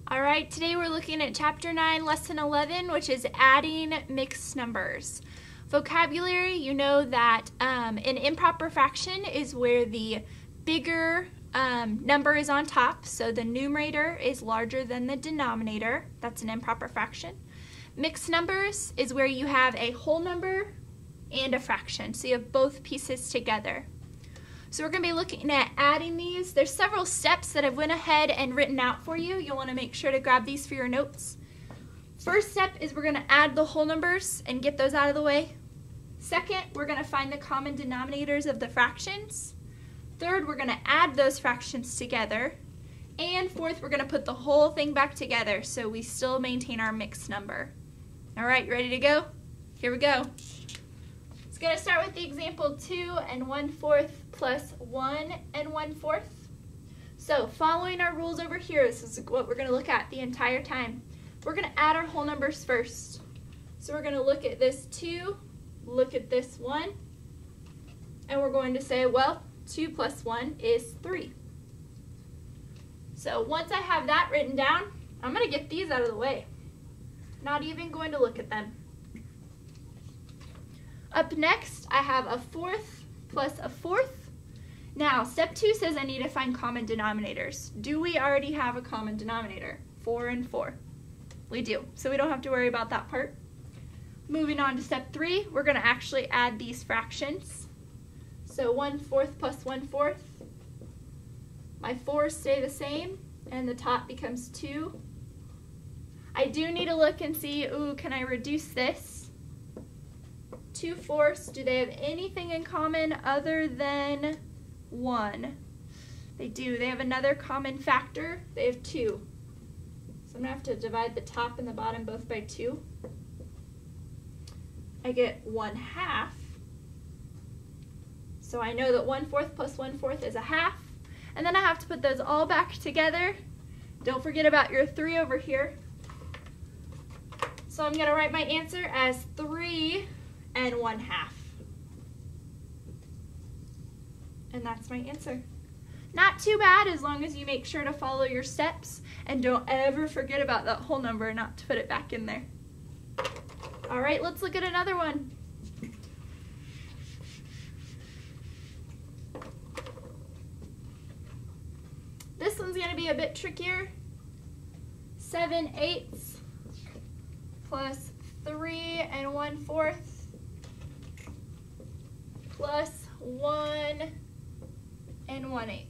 All right, today we're looking at Chapter 9, Lesson 11, which is adding mixed numbers. Vocabulary, you know that an improper fraction is where the bigger number is on top, so the numerator is larger than the denominator. That's an improper fraction. Mixed numbers is where you have a whole number and a fraction, so you have both pieces together. So we're going to be looking at adding these. There's several steps that I've went ahead and written out for you. You'll want to make sure to grab these for your notes. First step is we're going to add the whole numbers and get those out of the way. Second, we're going to find the common denominators of the fractions. Third, we're going to add those fractions together. And fourth, we're going to put the whole thing back together so we still maintain our mixed number. All right, you ready to go? Here we go. It's going to start with the example 2 1/4 plus 1 1/4. So following our rules over here, this is what we're going to look at the entire time. We're going to add our whole numbers first. So we're going to look at this 2, look at this 1, and we're going to say, well, 2 plus 1 is 3. So once I have that written down, I'm going to get these out of the way. Not even going to look at them. Up next, I have a 4th plus a 4th. Now, step 2 says I need to find common denominators. Do we already have a common denominator? 4 and 4. We do, so we don't have to worry about that part. Moving on to step 3, we're going to actually add these fractions. So 1/4 plus 1/4. My 4's stay the same, and the top becomes 2. I do need to look and see, ooh, can I reduce this? 2/4, do they have anything in common other than 1? They do. They have another common factor. They have 2. So I'm going to have to divide the top and the bottom both by 2. I get 1/2. So I know that 1/4 plus 1/4 is a half. And then I have to put those all back together. Don't forget about your 3 over here. So I'm going to write my answer as 3 1/2. And that's my answer. Not too bad as long as you make sure to follow your steps and don't ever forget about that whole number and not to put it back in there. All right, let's look at another one. This one's going to be a bit trickier. 7/8 plus 3 1/4 plus 1 1/8.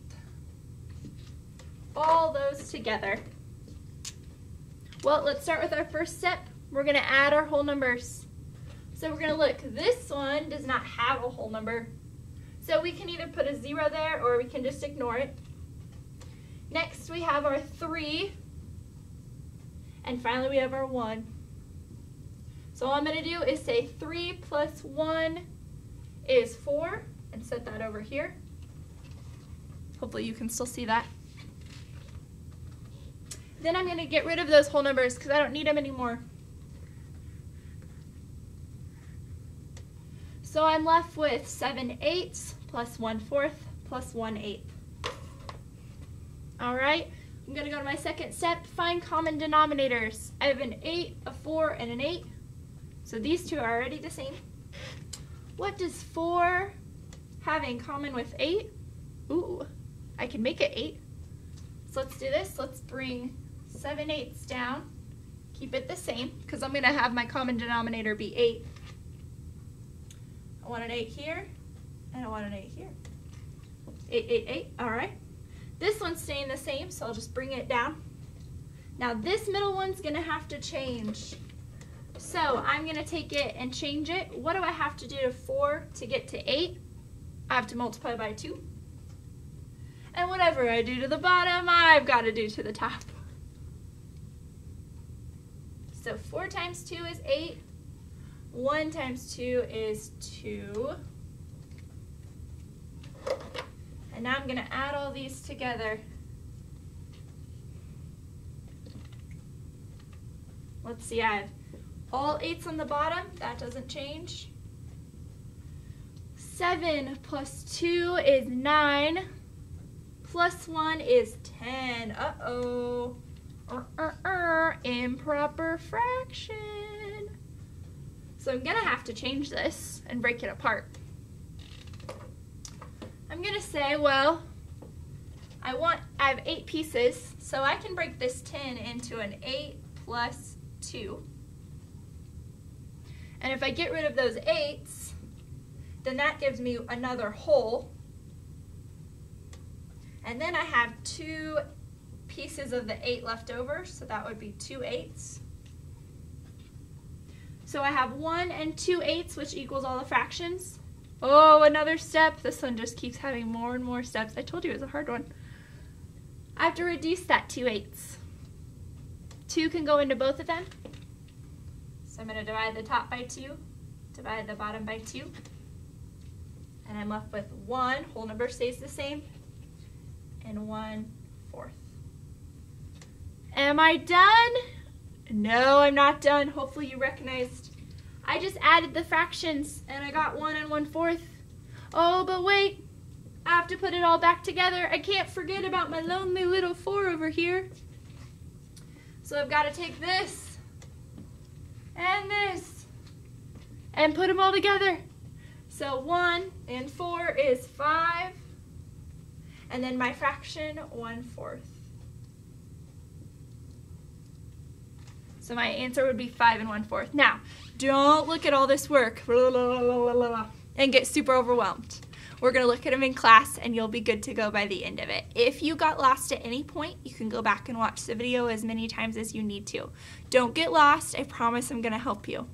All those together. Well, let's start with our first step. We're going to add our whole numbers. So we're going to look. This one does not have a whole number. So we can either put a 0 there or we can just ignore it. Next we have our 3. And finally we have our 1. So all I'm going to do is say 3 plus 1 is 4 and set that over here. Hopefully you can still see that. Then I'm going to get rid of those whole numbers because I don't need them anymore. So I'm left with 7/8 plus 1/4 plus 1/8. All right, I'm going to go to my second step, find common denominators. I have an 8, a 4, and an 8. So these two are already the same. What does 4 have in common with 8? Ooh, I can make it 8. So let's do this. Let's bring 7/8 down. Keep it the same because I'm going to have my common denominator be 8. I want an 8 here, and I want an 8 here. 8, 8, 8. All right. This one's staying the same, so I'll just bring it down. Now this middle one's going to have to change. So I'm going to take it and change it. What do I have to do to 4 to get to 8? I have to multiply by 2. And whatever I do to the bottom, I've got to do to the top. So 4 times 2 is 8. 1 times 2 is 2. And now I'm going to add all these together. Let's see, I have all 8's on the bottom. That doesn't change. 7 plus 2 is 9. Plus 1 is 10. Uh-oh. Improper fraction. So I'm gonna have to change this and break it apart. I'm gonna say, well, I have 8 pieces, so I can break this 10 into an 8 plus 2. And if I get rid of those 8s, then that gives me another whole. And then I have 2 pieces of the 8 left over, so that would be 2 8s. So I have 1 and 2 8s, which equals all the fractions. Oh, another step. This one just keeps having more and more steps. I told you it was a hard one. I have to reduce that 2 8s. 2 can go into both of them. So I'm going to divide the top by 2, divide the bottom by 2. And I'm left with 1, whole number stays the same, and 1/4. Am I done? No, I'm not done. Hopefully you recognized I just added the fractions and I got 1 and 1/4. Oh, but wait, I have to put it all back together. I can't forget about my lonely little 4 over here. So I've got to take this and put them all together. So 1 and 4 is 5, and then my fraction 1/4. So my answer would be 5 and 1/4. Now, don't look at all this work and get super overwhelmed. We're going to look at them in class and you'll be good to go by the end of it. If you got lost at any point, you can go back and watch the video as many times as you need to. Don't get lost. I promise I'm going to help you.